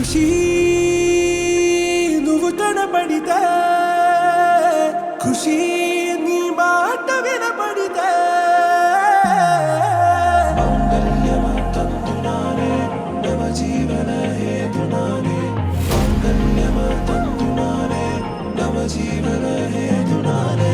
ఖుషీ నువ్వు కనబడితే ఖుషీ నీ మాట వినబడితే మంగళ్యమందునానే నవ జీవన హేతునానే మంగళ్యమందునానే నవ జీవన హేతునానే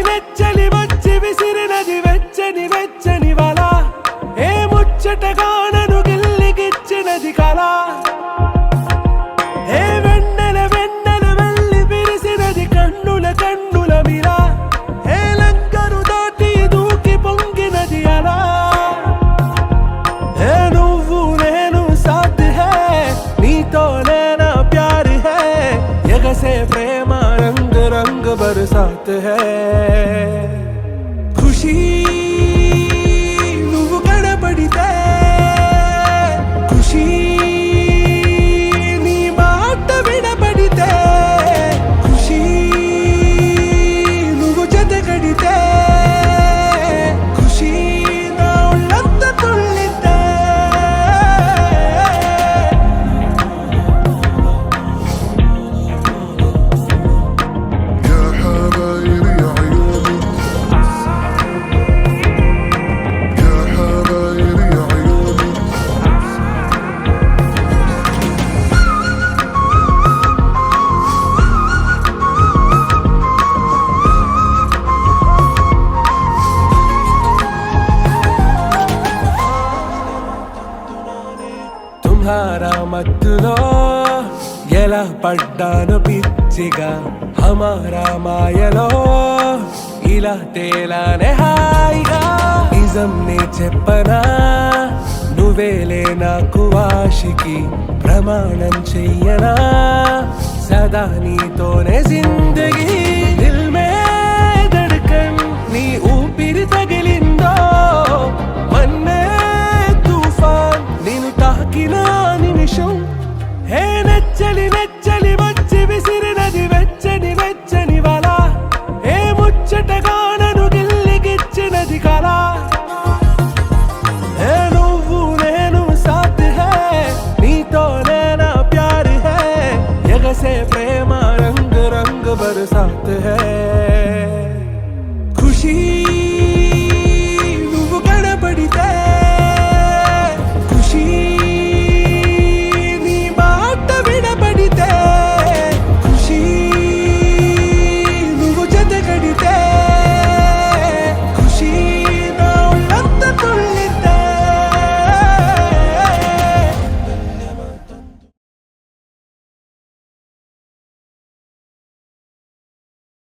వెచ్చని వచ్చి విసిరినది వెచ్చని వెచ్చని వల ఏ ముచ్చటగా నన్ను గిల్లిగిచ్చినది కళ ఏ వెన్నెల వెన్నెల వెళ్ళి విరిసినది కన్నుల కన్నుల మిల ఏ లంకను దాటి దూకి పొంగినది అలా ఏ నువ్వు నేను సాథ్ హై నీతోనే నా ప్యార్ హై ఎగసే ప్రేమ రంగ్ రంగ్ బరసాత్ హై ఖుషీ నువ్వు కనబడితే ఖుషీ నీ మాట వినబడితే ఖుషీ నువ్వు జతగడితే ఖుషీ నా ఒళ్ళంత తుళ్ళితే తుమ్హారా మత్తులో ఎలా పడ్డాను పిచ్చిగా హమారా మాయలో ఇలా తేలానే హాయిగా నిజం నే చెప్పనా నువ్వేలే నాకు ఆశికి ప్రమాణం చెయ్యనా సదా నీతోనే జిందగీ